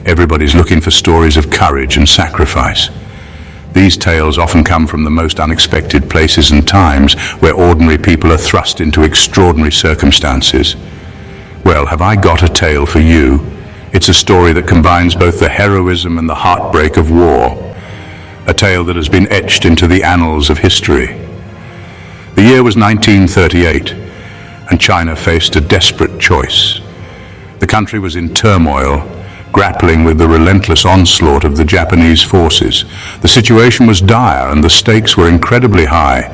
Everybody's looking for stories of courage and sacrifice. These tales often come from the most unexpected places and times, where ordinary people are thrust into extraordinary circumstances. Well, have I got a tale for you? It's a story that combines both the heroism and the heartbreak of war. A tale that has been etched into the annals of history. The year was 1938, and China faced a desperate choice. The country was in turmoil, grappling with the relentless onslaught of the Japanese forces. The situation was dire and the stakes were incredibly high.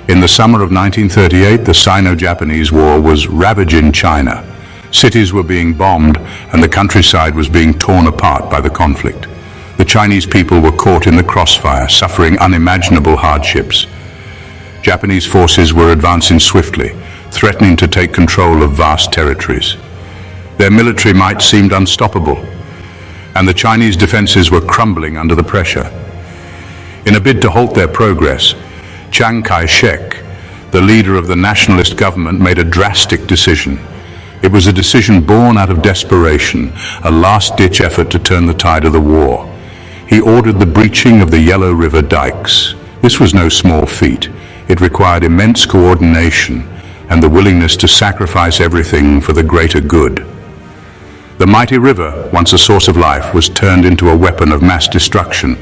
In the summer of 1938, the Sino-Japanese War was ravaging China. Cities were being bombed and the countryside was being torn apart by the conflict. The Chinese people were caught in the crossfire, suffering unimaginable hardships. Japanese forces were advancing swiftly, threatening to take control of vast territories. Their military might seemed unstoppable, and the Chinese defenses were crumbling under the pressure. In a bid to halt their progress, Chiang Kai-shek, the leader of the nationalist government, made a drastic decision. It was a decision born out of desperation, a last-ditch effort to turn the tide of the war. He ordered the breaching of the Yellow River dikes. This was no small feat. It required immense coordination and the willingness to sacrifice everything for the greater good. The mighty river, once a source of life, was turned into a weapon of mass destruction.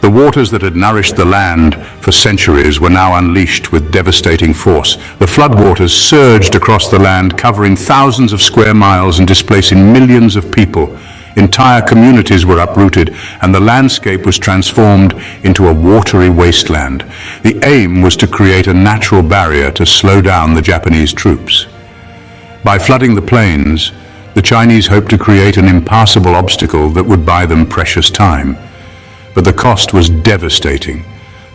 The waters that had nourished the land for centuries were now unleashed with devastating force. The floodwaters surged across the land, covering thousands of square miles and displacing millions of people. Entire communities were uprooted, and the landscape was transformed into a watery wasteland. The aim was to create a natural barrier to slow down the Japanese troops. By flooding the plains, the Chinese hoped to create an impassable obstacle that would buy them precious time. But the cost was devastating.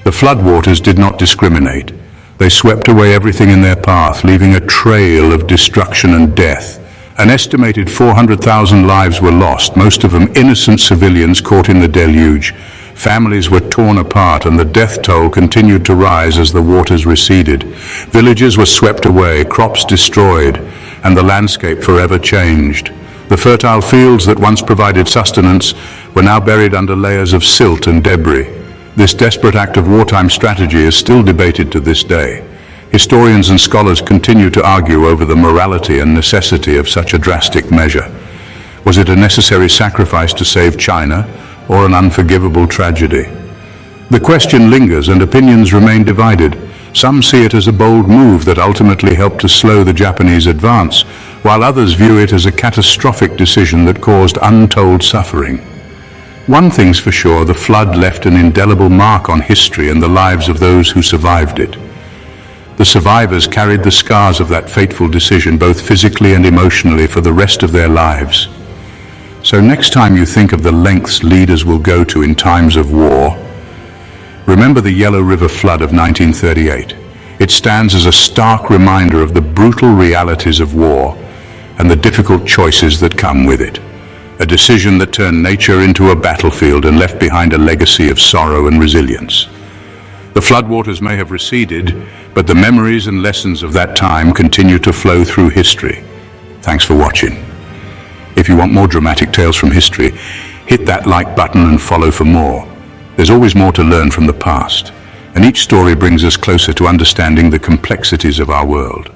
The floodwaters did not discriminate. They swept away everything in their path, leaving a trail of destruction and death. An estimated 400,000 lives were lost, most of them innocent civilians caught in the deluge. Families were torn apart and the death toll continued to rise as the waters receded. Villages were swept away, crops destroyed, and the landscape forever changed. The fertile fields that once provided sustenance were now buried under layers of silt and debris. This desperate act of wartime strategy is still debated to this day. Historians and scholars continue to argue over the morality and necessity of such a drastic measure. Was it a necessary sacrifice to save China, or an unforgivable tragedy? The question lingers and opinions remain divided. Some see it as a bold move that ultimately helped to slow the Japanese advance, while others view it as a catastrophic decision that caused untold suffering. One thing's for sure, the flood left an indelible mark on history and the lives of those who survived it. The survivors carried the scars of that fateful decision, both physically and emotionally, for the rest of their lives. So next time you think of the lengths leaders will go to in times of war, remember the Yellow River flood of 1938. It stands as a stark reminder of the brutal realities of war and the difficult choices that come with it. A decision that turned nature into a battlefield and left behind a legacy of sorrow and resilience. The floodwaters may have receded, but the memories and lessons of that time continue to flow through history. Thanks for watching. If you want more dramatic tales from history, hit that like button and follow for more. There's always more to learn from the past, and each story brings us closer to understanding the complexities of our world.